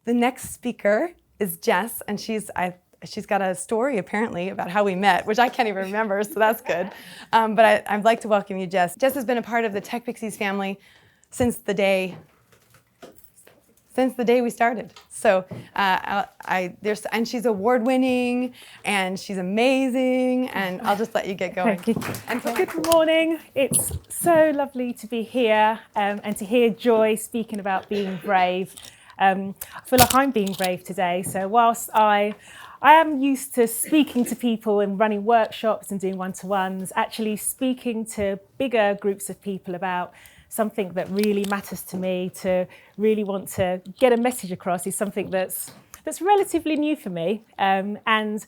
The next speaker is Jess, and she's got a story apparently about how we met, which I can't even remember, so that's good. But I'd like to welcome you, Jess. Jess has been a part of the Tech Pixies family since the day we started. So and she's award-winning, and she's amazing, and I'll just let you get going. Good morning. It's so lovely to be here and to hear Joy speaking about being brave. I feel like I'm being brave today. So whilst I am used to speaking to people and running workshops and doing one-to-ones, actually speaking to bigger groups of people about something that really matters to me, to really want to get a message across, is something that's relatively new for me. And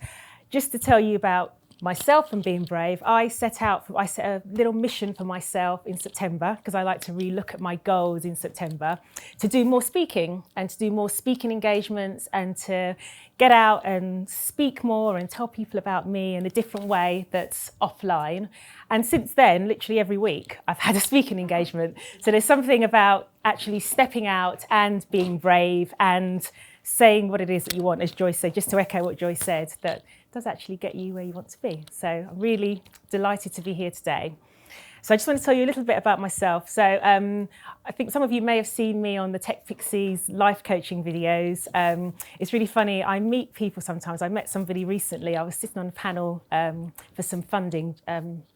just to tell you about myself and being brave, I set a little mission for myself in September, because I like to relook at my goals in September, to do more speaking and to do more speaking engagements and to get out and speak more and tell people about me in a different way that's offline. And since then, literally every week, I've had a speaking engagement. So there's something about actually stepping out and being brave and saying what it is that you want, as Joyce said, just to echo what Joyce said, that does actually get you where you want to be. So I'm really delighted to be here today. So I just want to tell you a little bit about myself. So I think some of you may have seen me on the Tech Pixies life coaching videos. It's really funny. I meet people sometimes. I met somebody recently. I was sitting on a panel for some funding,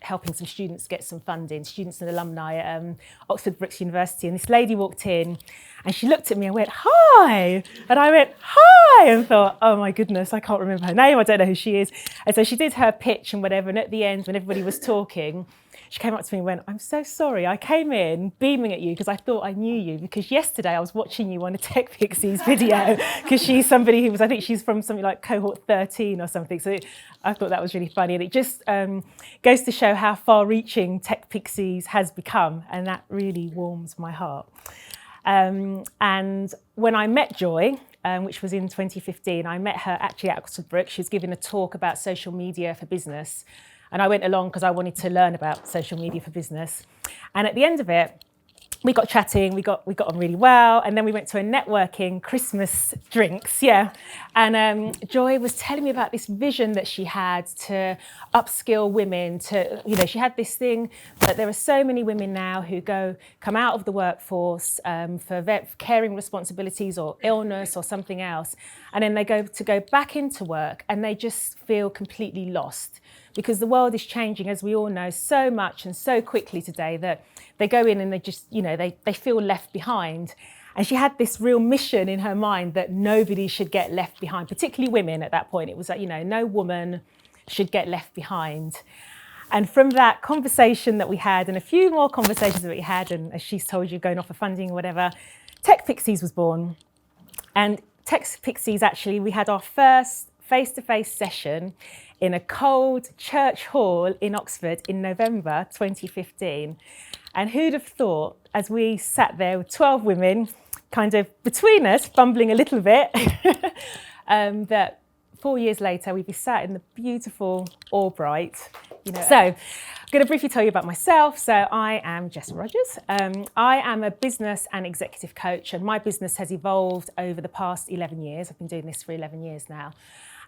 helping some students get some funding, students and alumni at Oxford Brookes University. And this lady walked in and she looked at me and went, "Hi." And I went, "Hi," and thought, oh my goodness, I can't remember her name. I don't know who she is. And so she did her pitch and whatever. And at the end, when everybody was talking, she came up to me and went, "I'm so sorry. I came in beaming at you because I thought I knew you, because yesterday I was watching you on a Tech Pixies video," because she's somebody who was, I think she's from something like cohort 13 or something. So I thought that was really funny. And it just goes to show how far-reaching Tech Pixies has become. And that really warms my heart. And when I met Joy, which was in 2015, I met her actually at Oxford Brookes. She was giving a talk about social media for business. And I went along because I wanted to learn about social media for business. And at the end of it, we got chatting, we got on really well. And then we went to a networking Christmas drinks, yeah. And Joy was telling me about this vision that she had to upskill women to, she had this thing that there are so many women now who come out of the workforce for caring responsibilities or illness or something else. And then they go back into work and they just feel completely lost. Because the world is changing, as we all know, so much and so quickly today that they go in and they just, they feel left behind. And she had this real mission in her mind that nobody should get left behind, particularly women at that point. It was like, no woman should get left behind. And from that conversation that we had and a few more conversations that we had, and as she's told you, going off for funding or whatever, Tech Pixies was born. And Tech Pixies, actually, we had our first face-to-face session in a cold church hall in Oxford in November 2015. And who'd have thought, as we sat there with 12 women, kind of between us, bumbling a little bit, that 4 years later, we'd be sat in the beautiful Albright. So I'm going to briefly tell you about myself. So I am Jess Rogers. I am a business and executive coach, and my business has evolved over the past 11 years. I've been doing this for 11 years now.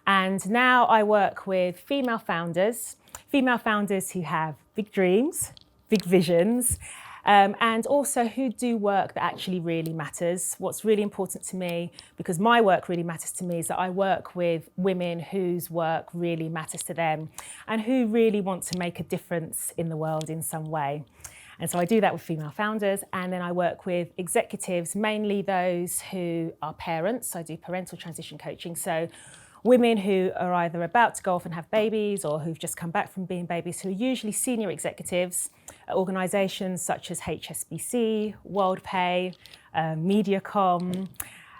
And now I work with female founders who have big dreams, big visions, and also who do work that actually really matters. What's really important to me, because my work really matters to me, is that I work with women whose work really matters to them and who really want to make a difference in the world in some way. And so I do that with female founders, and then I work with executives, mainly those who are parents. I do parental transition coaching. So women who are either about to go off and have babies or who've just come back from being babies, who are usually senior executives at organisations such as HSBC, WorldPay, Mediacom,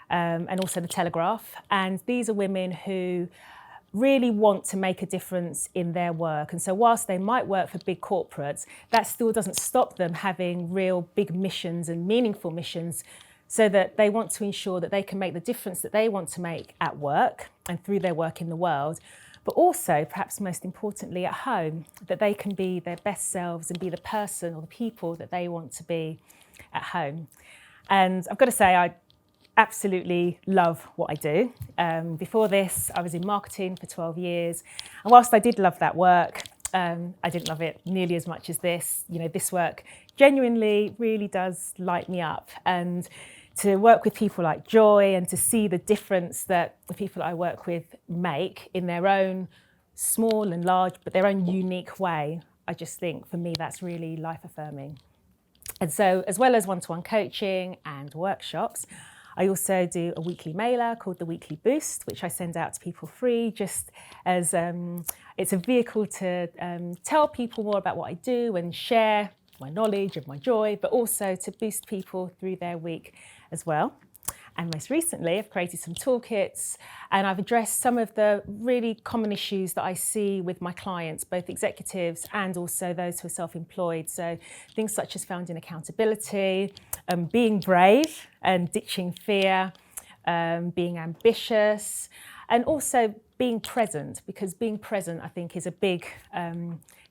and also the Telegraph. And these are women who really want to make a difference in their work. And so whilst they might work for big corporates, that still doesn't stop them having real big missions and meaningful missions, so that they want to ensure that they can make the difference that they want to make at work and through their work in the world, but also, perhaps most importantly, at home, that they can be their best selves and be the person or the people that they want to be at home. And I've got to say, absolutely love what I do. Before this, I was in marketing for 12 years. And whilst I did love that work, I didn't love it nearly as much as this. You know, this work genuinely really does light me up. And to work with people like Joy and to see the difference that the people that I work with make in their own small and large, but their own unique way, I just think for me that's really life affirming. And so as well as one-to-one coaching and workshops, I also do a weekly mailer called the Weekly Boost, which I send out to people free, just as it's a vehicle to tell people more about what I do and share my knowledge and my joy, but also to boost people through their week as well. And most recently, I've created some toolkits and I've addressed some of the really common issues that I see with my clients, both executives and also those who are self-employed. So things such as founding accountability, being brave and ditching fear, being ambitious, and also being present, because being present, I think, is a big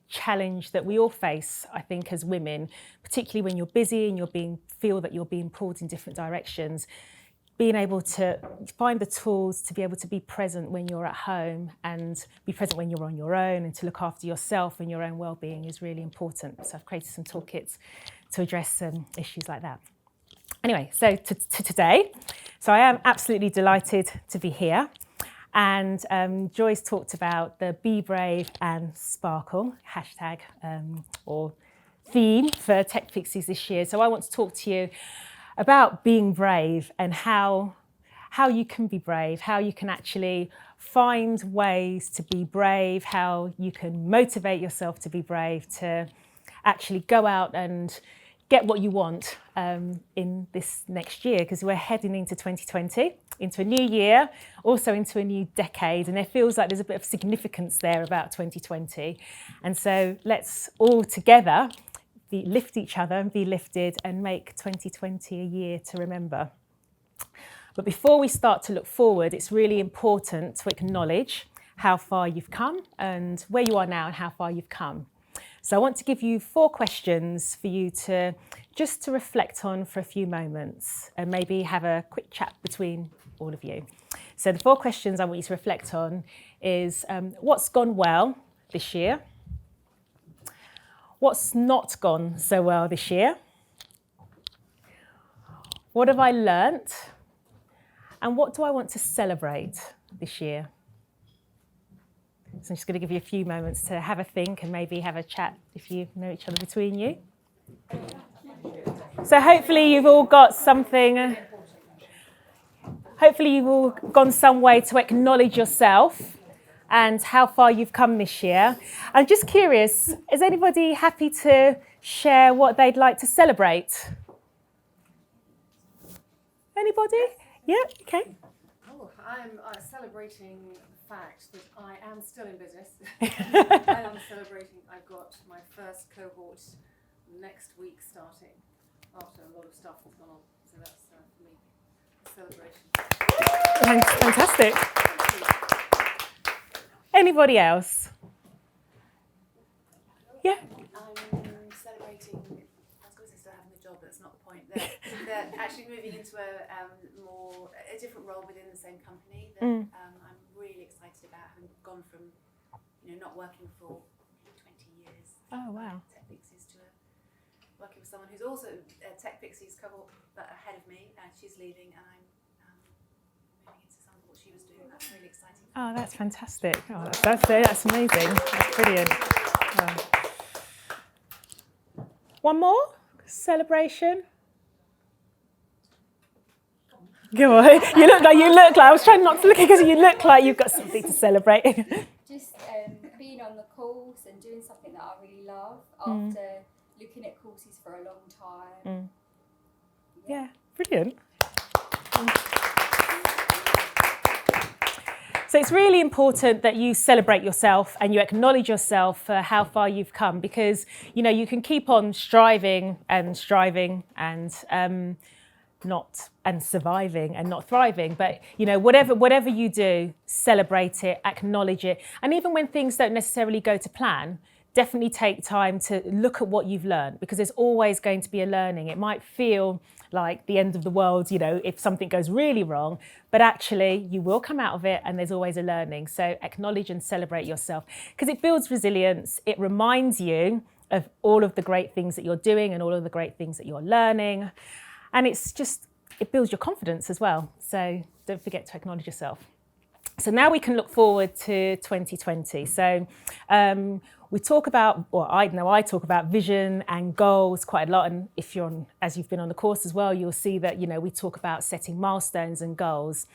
challenge that we all face, I think, as women, particularly when you're busy and feel that you're being pulled in different directions. Being able to find the tools to be able to be present when you're at home and be present when you're on your own and to look after yourself and your own well-being is really important. So I've created some toolkits to address issues like that. Anyway, so to today. So I am absolutely delighted to be here. And Joyce talked about the Be Brave and Sparkle hashtag or theme for Tech Pixies this year. So I want to talk to you about being brave and how you can be brave, how you can actually find ways to be brave, how you can motivate yourself to be brave, to actually go out and get what you want in this next year, because we're heading into 2020, into a new year, also into a new decade, and it feels like there's a bit of significance there about 2020. And so let's all together lift each other and be lifted and make 2020 a year to remember. But before we start to look forward, it's really important to acknowledge how far you've come and where you are now and how far you've come. So I want to give you 4 questions for you to reflect on for a few moments and maybe have a quick chat between all of you. So the 4 questions I want you to reflect on is what's gone well this year? What's not gone so well this year? What have I learnt? And what do I want to celebrate this year? So I'm just going to give you a few moments to have a think and maybe have a chat if you know each other between you. So hopefully you've all got something, hopefully you've all gone some way to acknowledge yourself and how far you've come this year. I'm just curious, is anybody happy to share what they'd like to celebrate? Anybody? Yeah, okay. Oh, I'm celebrating the fact that I am still in business. I am celebrating, I've got my first cohort next week starting after a lot of stuff has gone on. So that's for me, a celebration. Fantastic. Anybody else? Yeah. I'm celebrating, I was going to say still having a job, but that's not the point. They're actually moving into a different role within the same company that I'm really excited about, having gone from not working for 20 years. Oh, wow. Tech Pixies to working with someone who's also a Tech Pixies couple but ahead of me, and she's leaving, and I'm moving into some of what she was doing. That's really exciting. Oh, that's fantastic. Oh, that's amazing. That's brilliant. Oh. One more celebration. Go on. You look like, I was trying not to look because you look like you've got something to celebrate. Just being on the course and doing something that I really love after looking at courses for a long time. Yeah, brilliant. So it's really important that you celebrate yourself and you acknowledge yourself for how far you've come, because you can keep on striving and surviving and not thriving, but whatever you do, celebrate it, acknowledge it, and even when things don't necessarily go to plan, definitely take time to look at what you've learned, because there's always going to be a learning. It might feel like the end of the world, you know, if something goes really wrong, but actually you will come out of it and there's always a learning. So acknowledge and celebrate yourself because it builds resilience. It reminds you of all of the great things that you're doing and all of the great things that you're learning. And it builds your confidence as well. So don't forget to acknowledge yourself. So now we can look forward to 2020. So we talk about, or I talk about vision and goals quite a lot. And if as you've been on the course as well, you'll see that, you know, we talk about setting milestones and goals.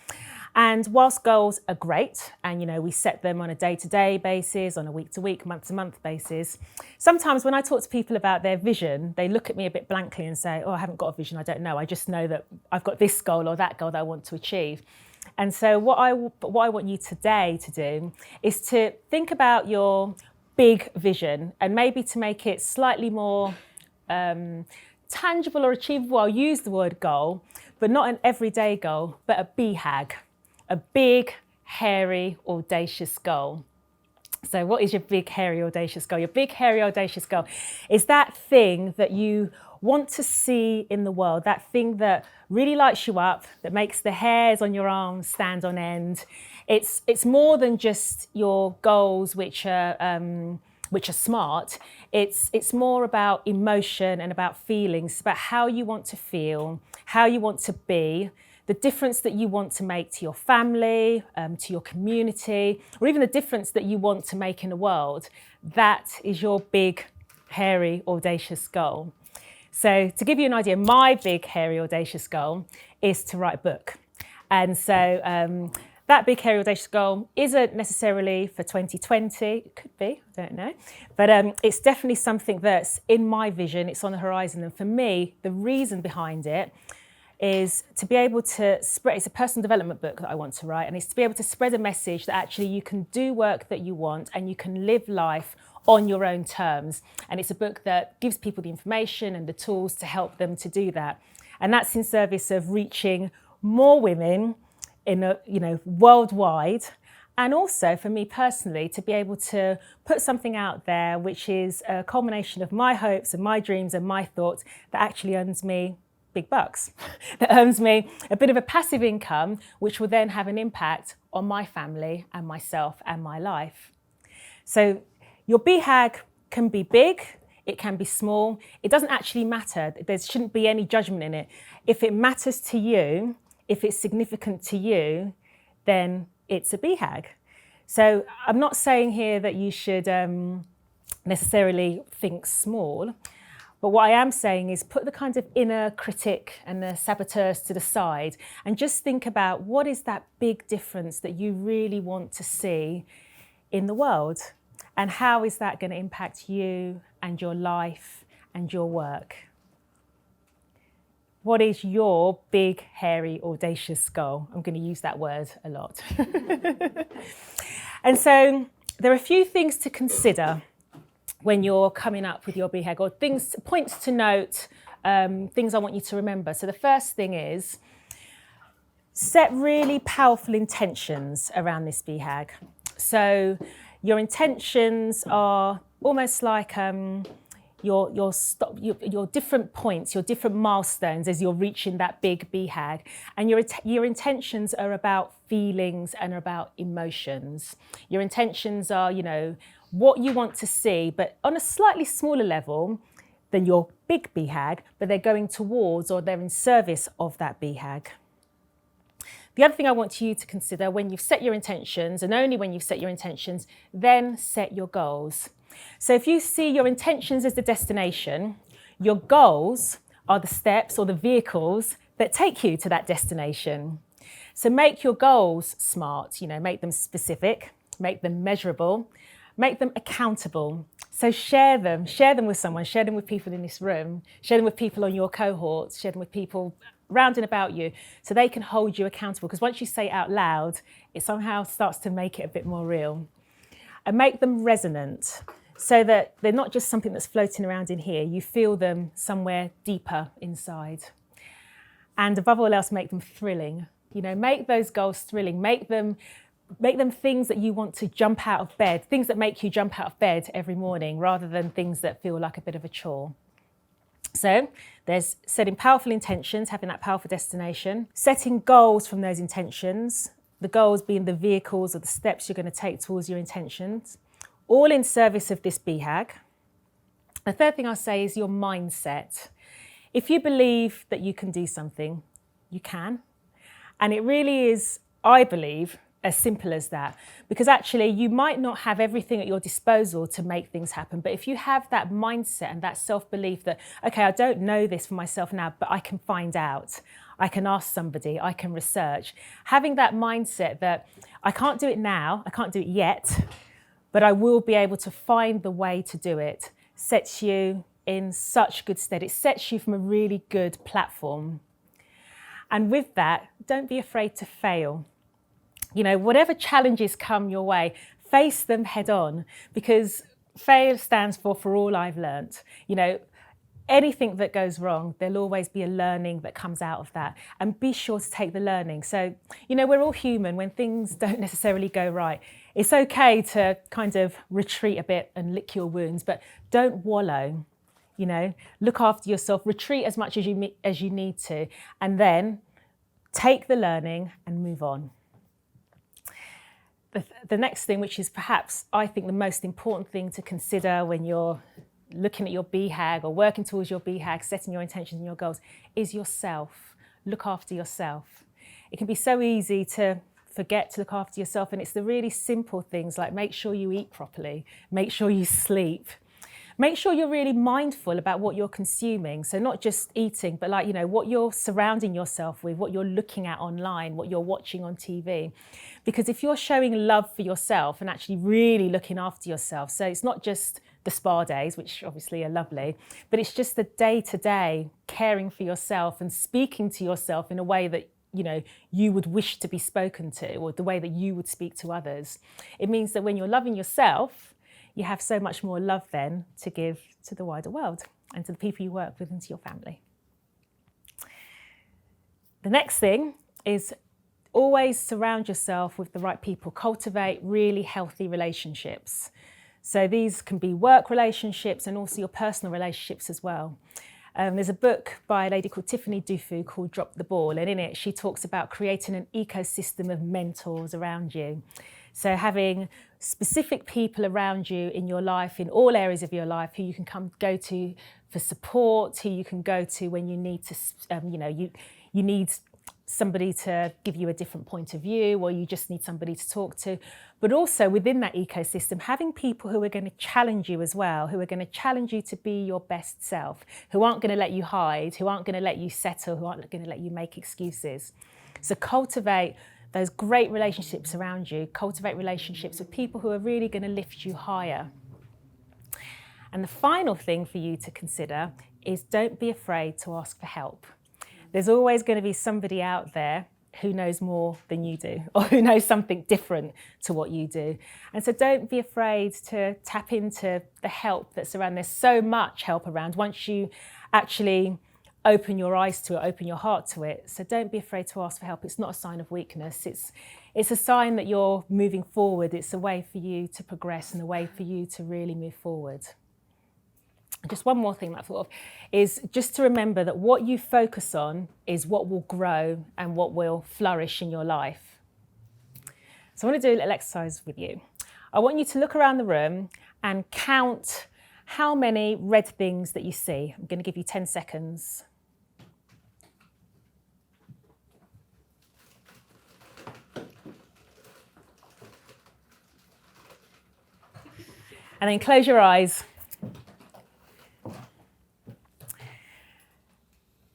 And whilst goals are great, and, you know, we set them on a day-to-day basis, on a week-to-week, month-to-month basis, sometimes when I talk to people about their vision, they look at me a bit blankly and say, oh, I haven't got a vision, I don't know. I just know that I've got this goal or that goal that I want to achieve. And so what I want you today to do is to think about your big vision and maybe to make it slightly more tangible or achievable. I'll use the word goal, but not an everyday goal, but a BHAG, a big, hairy, audacious goal. So what is your big, hairy, audacious goal? Your big, hairy, audacious goal is that thing that you want to see in the world, that thing that really lights you up, that makes the hairs on your arms stand on end. It's more than just your goals, which are smart. It's more about emotion and about feelings, about how you want to feel, how you want to be, the difference that you want to make to your family, to your community, or even the difference that you want to make in the world. That is your big, hairy, audacious goal. So to give you an idea, my big, hairy, audacious goal is to write a book. And so that big, hairy, audacious goal isn't necessarily for 2020. It could be, I don't know. But it's definitely something that's in my vision. It's on the horizon. And for me, the reason behind it is to be able to spread, it's a personal development book that I want to write, and it's to be able to spread a message that actually you can do work that you want and you can live life on your own terms. And it's a book that gives people the information and the tools to help them to do that. And that's in service of reaching more women worldwide. And also for me personally, to be able to put something out there which is a culmination of my hopes and my dreams and my thoughts that actually earns me big bucks, that earns me a bit of a passive income, which will then have an impact on my family and myself and my life. So your BHAG can be big, it can be small. It doesn't actually matter. There shouldn't be any judgment in it. If it matters to you, if it's significant to you, then it's a BHAG. So I'm not saying here that you should necessarily think small, but what I am saying is put the kind of inner critic and the saboteurs to the side and just think about what is that big difference that you really want to see in the world, and how is that going to impact you and your life and your work? What is your big, hairy, audacious goal? I'm going to use that word a lot. And so there are a few things to consider when you're coming up with your BHAG, or points to note, things I want you to remember. So the first thing is set really powerful intentions around this BHAG. So your intentions are almost like your different points, your different milestones as you're reaching that big BHAG. And your intentions are about feelings and are about emotions. Your intentions are, what you want to see, but on a slightly smaller level than your big BHAG, but they're going towards or they're in service of that BHAG. The other thing I want you to consider when you've set your intentions, and only when you've set your intentions, then set your goals. So if you see your intentions as the destination, your goals are the steps or the vehicles that take you to that destination. So make your goals smart, make them specific, make them measurable, make them accountable. So share them with someone, share them with people in this room, share them with people on your cohorts, share them with people round and about you, so they can hold you accountable. Because once you say it out loud, it somehow starts to make it a bit more real. And make them resonant, so that they're not just something that's floating around in here, you feel them somewhere deeper inside. And above all else, make them thrilling. Make those goals thrilling, make them things that you want to jump out of bed, things that make you jump out of bed every morning, rather than things that feel like a bit of a chore. So there's setting powerful intentions, having that powerful destination, setting goals from those intentions, the goals being the vehicles or the steps you're going to take towards your intentions, all in service of this BHAG. The third thing I'll say is your mindset. If you believe that you can do something, you can. And it really is, I believe, as simple as that. Because actually, you might not have everything at your disposal to make things happen. But if you have that mindset and that self-belief that, okay, I don't know this for myself now, but I can find out. I can ask somebody, I can research. Having that mindset that I can't do it now, I can't do it yet, but I will be able to find the way to do it, sets you in such good stead. It sets you from a really good platform. And with that, don't be afraid to fail. You know, whatever challenges come your way, face them head on, because FAIL stands for all I've learnt. You know, anything that goes wrong, there'll always be a learning that comes out of that. And be sure to take the learning. So, you know, we're all human. When things don't necessarily go right, it's okay to kind of retreat a bit and lick your wounds, but don't wallow. You know, look after yourself, retreat as much as you need to, and then take the learning and move on. The next thing, which is perhaps, I think, the most important thing to consider when you're looking at your BHAG or working towards your BHAG, setting your intentions and your goals, is yourself. Look after yourself. It can be so easy to forget to look after yourself, and it's the really simple things like make sure you eat properly, make sure you sleep, make sure you're really mindful about what you're consuming. So not just eating, but like, you know, what you're surrounding yourself with, what you're looking at online, what you're watching on TV. Because if you're showing love for yourself and actually really looking after yourself, so it's not just the spa days, which obviously are lovely, but it's just the day-to-day caring for yourself and speaking to yourself in a way that, you know, you would wish to be spoken to, or the way that you would speak to others. It means that when you're loving yourself, you have so much more love then to give to the wider world and to the people you work with and to your family. The next thing is always surround yourself with the right people. Cultivate really healthy relationships. So these can be work relationships and also your personal relationships as well. There's a book by a lady called Tiffany Dufu called Drop the Ball, and in it she talks about creating an ecosystem of mentors around you. So having specific people around you in your life, in all areas of your life, who you can go to for support, who you can go to when you need to, you need somebody to give you a different point of view, or you just need somebody to talk to. But also within that ecosystem, having people who are going to challenge you as well, who are going to challenge you to be your best self, who aren't going to let you hide, who aren't going to let you settle, who aren't going to let you make excuses. So cultivate those great relationships around you, cultivate relationships with people who are really going to lift you higher. And the final thing for you to consider is don't be afraid to ask for help. There's always going to be somebody out there who knows more than you do, or who knows something different to what you do. And so don't be afraid to tap into the help that's around. There's so much help around once you actually open your eyes to it, open your heart to it. So don't be afraid to ask for help. It's not a sign of weakness. It's a sign that you're moving forward. It's a way for you to progress and a way for you to really move forward. Just one more thing that I thought of is just to remember that what you focus on is what will grow and what will flourish in your life. So I want to do a little exercise with you. I want you to look around the room and count how many red things that you see. I'm going to give you 10 seconds. And then close your eyes.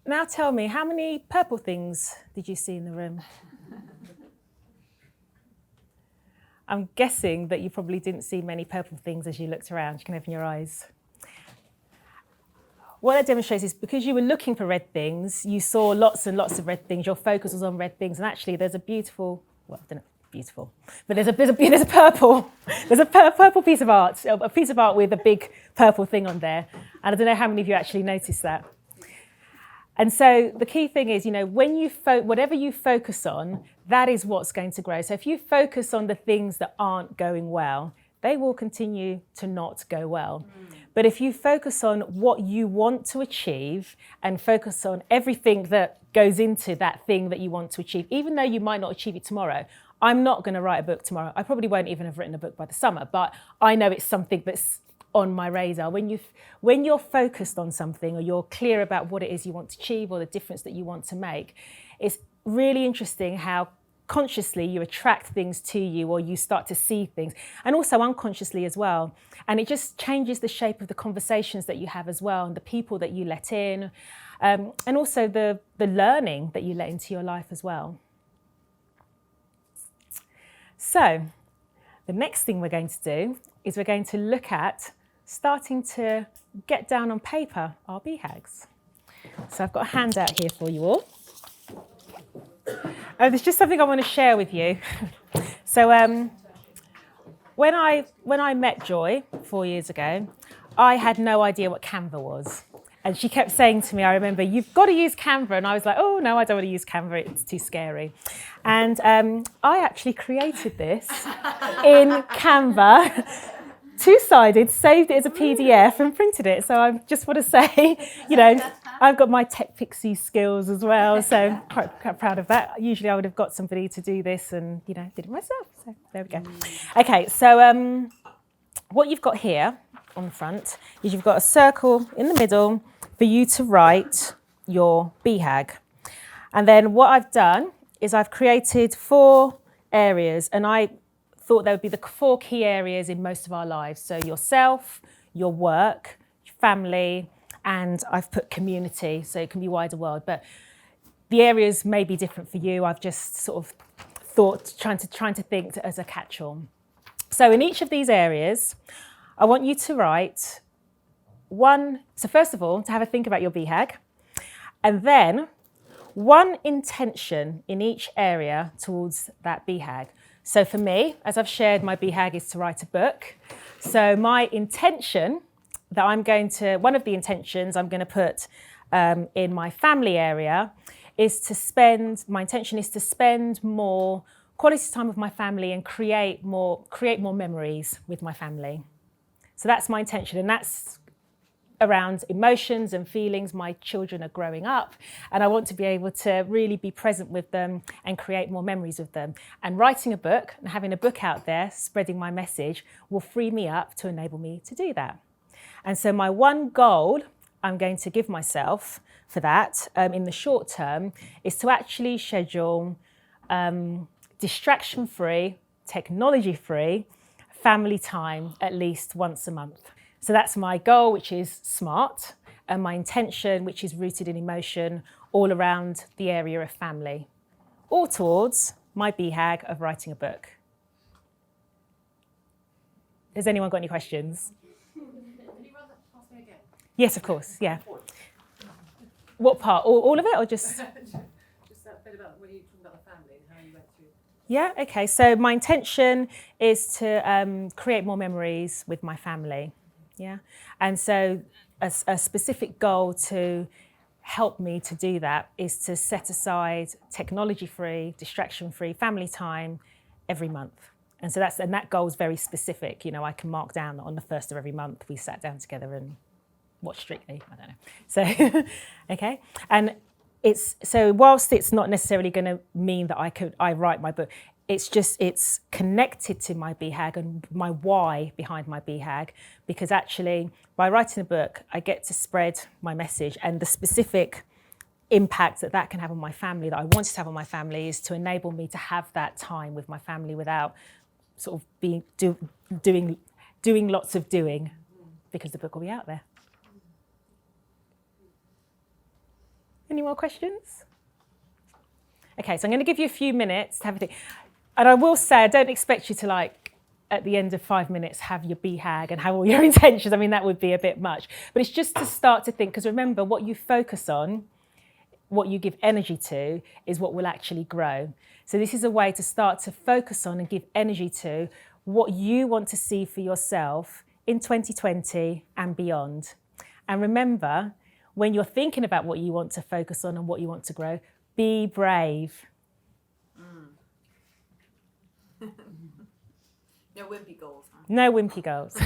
Now tell me, how many purple things did you see in the room? I'm guessing that you probably didn't see many purple things as you looked around. You can open your eyes. What that demonstrates is because you were looking for red things, you saw lots and lots of red things. Your focus was on red things. And actually there's a beautiful, well, I don't know, beautiful, but there's a purple piece of art, a piece of art with a big purple thing on there. And I don't know how many of you actually noticed that. And so the key thing is, when you whatever you focus on, that is what's going to grow. So if you focus on the things that aren't going well, they will continue to not go well. But if you focus on what you want to achieve and focus on everything that goes into that thing that you want to achieve, even though you might not achieve it tomorrow, I'm not going to write a book tomorrow. I probably won't even have written a book by the summer, but I know it's something that's on my radar. When you're focused on something or you're clear about what it is you want to achieve or the difference that you want to make, it's really interesting how consciously you attract things to you or you start to see things, and also unconsciously as well. And it just changes the shape of the conversations that you have as well and the people that you let in, and also the learning that you let into your life as well. So the next thing we're going to do is we're going to look at starting to get down on paper our BHAGs. So I've got a handout here for you all. There's just something I want to share with you. So when I met Joy 4 years ago, I had no idea what Canva was. And she kept saying to me, I remember, you've got to use Canva. And I was like, oh, no, I don't want to use Canva. It's too scary. And I actually created this in Canva, two-sided, saved it as a PDF and printed it. So I just want to say, you know, I've got my tech pixie skills as well. So quite proud of that. Usually I would have got somebody to do this and, you know, did it myself. So there we go. Okay, so what you've got here on the front is you've got a circle in the middle for you to write your BHAG. And then what I've done is I've created 4 areas, and I thought there would be the 4 key areas in most of our lives. So yourself, your work, family, and I've put community, so it can be wider world. But the areas may be different for you. I've just sort of thought, trying to think as a catch-all. So in each of these areas, I want you to write one. So first of all, to have a think about your BHAG, and then one intention in each area towards that BHAG. So for me, as I've shared, my BHAG is to write a book. So my intention that one of the intentions I'm going to put in my family area is my intention is to spend more quality time with my family and create more memories with my family. So that's my intention, and that's around emotions and feelings. My children are growing up and I want to be able to really be present with them and create more memories with them. And writing a book and having a book out there, spreading my message, will free me up to enable me to do that. And so my one goal I'm going to give myself for that in the short term is to actually schedule distraction-free, technology-free family time at least once a month. So that's my goal, which is SMART, and my intention, which is rooted in emotion, all around the area of family, all towards my BHAG of writing a book. Has anyone got any questions? Can you run that past me again? Yes, of course, yeah. What part? All of it, or just? Just that bit about when you talk about the family and how you went through. Yeah, okay. So my intention is to create more memories with my family. Yeah, and so a specific goal to help me to do that is to set aside technology-free, distraction-free family time every month. And so that goal is very specific. You know, I can mark down that on the 1st of every month we sat down together and watched Strictly. I don't know. So, okay, and so whilst it's not necessarily going to mean that I write my book, it's connected to my BHAG and my why behind my BHAG, because actually by writing a book, I get to spread my message, and the specific impact that can have on my family, that I wanted to have on my family, is to enable me to have that time with my family without sort of doing lots of doing, because the book will be out there. Any more questions? Okay, so I'm going to give you a few minutes to have a think. And I will say, I don't expect you to, at the end of 5 minutes, have your BHAG and have all your intentions. I mean, that would be a bit much. But it's just to start to think, because remember, what you focus on, what you give energy to, is what will actually grow. So this is a way to start to focus on and give energy to what you want to see for yourself in 2020 and beyond. And remember, when you're thinking about what you want to focus on and what you want to grow, be brave. No wimpy goals. Huh? No wimpy goals.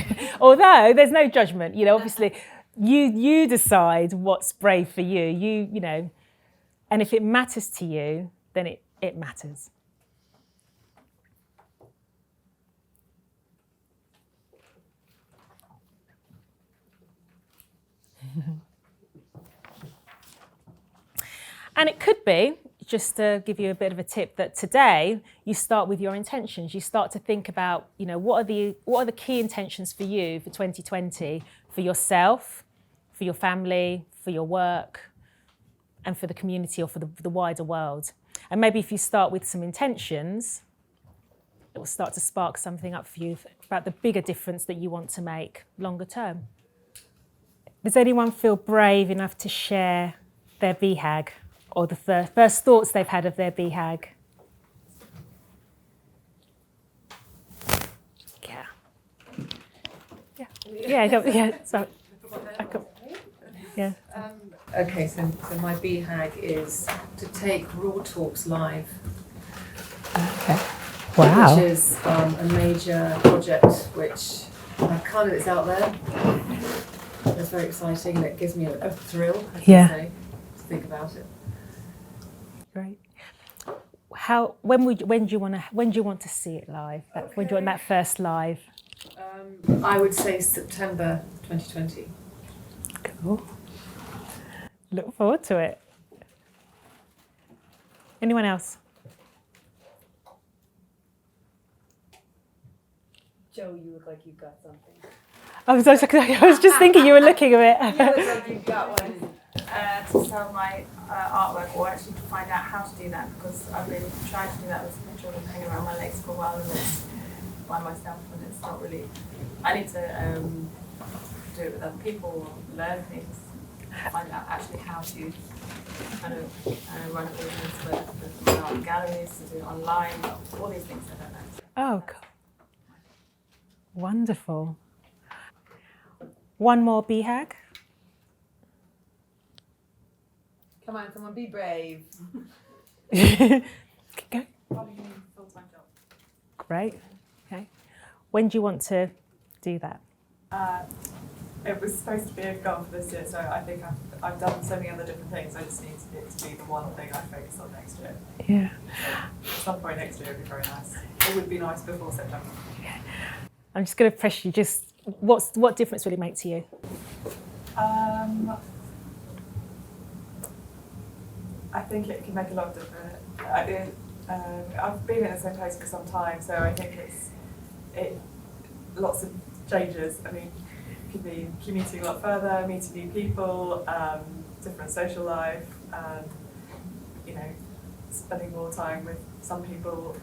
Although there's no judgment, obviously you decide what's brave for you. You know, and if it matters to you, then it matters. And it could be, just to give you a bit of a tip, that today you start with your intentions. You start to think about, what are the key intentions for you for 2020, for yourself, for your family, for your work, and for the community or for the wider world. And maybe if you start with some intentions, it will start to spark something up for you about the bigger difference that you want to make longer term. Does anyone feel brave enough to share their BHAG or the first thoughts they've had of their BHAG? Yeah. So, yeah. Okay, so my BHAG is to take Raw Talks live. Okay. Wow. Which is a major project which kind of is out there. It's very exciting and it gives me a thrill, I should say, to think about it. Great. When do you want to see it live? When do you want that first live? I would say September 2020. Cool. Look forward to it. Anyone else? Joe, you look like you've got something. I was just thinking you were looking at it. You look like you've got one. To sell my artwork, or actually to find out how to do that, because I've been trying to do that with some children hanging around my legs for a while, and it's by myself, and it's not really. I need to do it with other people, learn things, find out actually how to kind of run a business, with art galleries, to do it online, all these things I don't know. Oh, cool. Wonderful. One more BHAG. Come on, someone be brave. Go. Probably doing a full-time job. Great. Okay. When do you want to do that? It was supposed to be a goal for this year, so I think I've done so many other different things. I just need it to be the one thing I focus on next year. Yeah. So at some point next year would be very nice. It would be nice before September. I'm just going to press you. Just what difference will it make to you? I think it can make a lot of difference. I've been in the same place for some time, so I think it's lots of changes. I mean, it could be commuting a lot further, meeting new people, different social life, spending more time with some people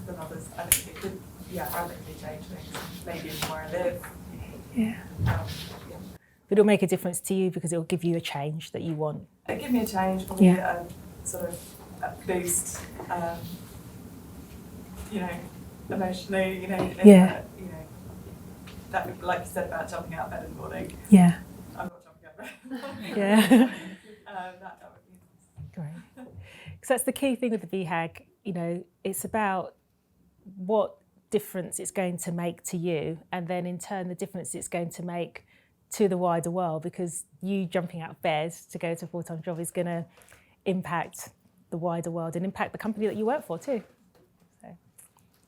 than others. I think it could, radically change things. Maybe even where I live. Yeah. But it'll make a difference to you because it'll give you a change that you want. It'll give me a change, probably a sort of a boost, emotionally, that, like you said about jumping out of bed in the morning. Yeah. I'm not jumping out of bed. Yeah. That would be Great. Because that's the key thing with the BHAG. It's about what difference it's going to make to you, and then in turn the difference it's going to make to the wider world, because you jumping out of bed to go to a full-time job is going to impact the wider world and impact the company that you work for too. So,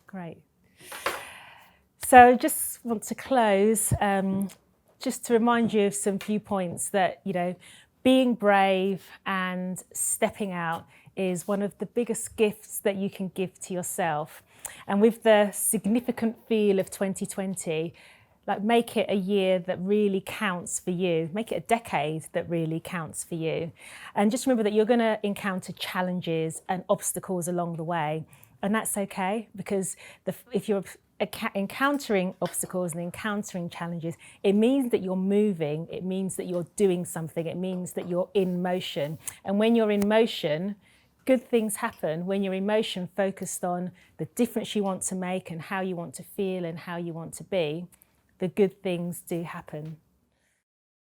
great. So just want to close, just to remind you of some few points that, being brave and stepping out is one of the biggest gifts that you can give to yourself. And with the significant feel of 2020, make it a year that really counts for you. Make it a decade that really counts for you. And just remember that you're going to encounter challenges and obstacles along the way. And that's okay, because if you're encountering obstacles and encountering challenges, it means that you're moving, it means that you're doing something, it means that you're in motion. And when you're in motion, good things happen. When you're in motion, focused on the difference you want to make and how you want to feel and how you want to be, the good things do happen.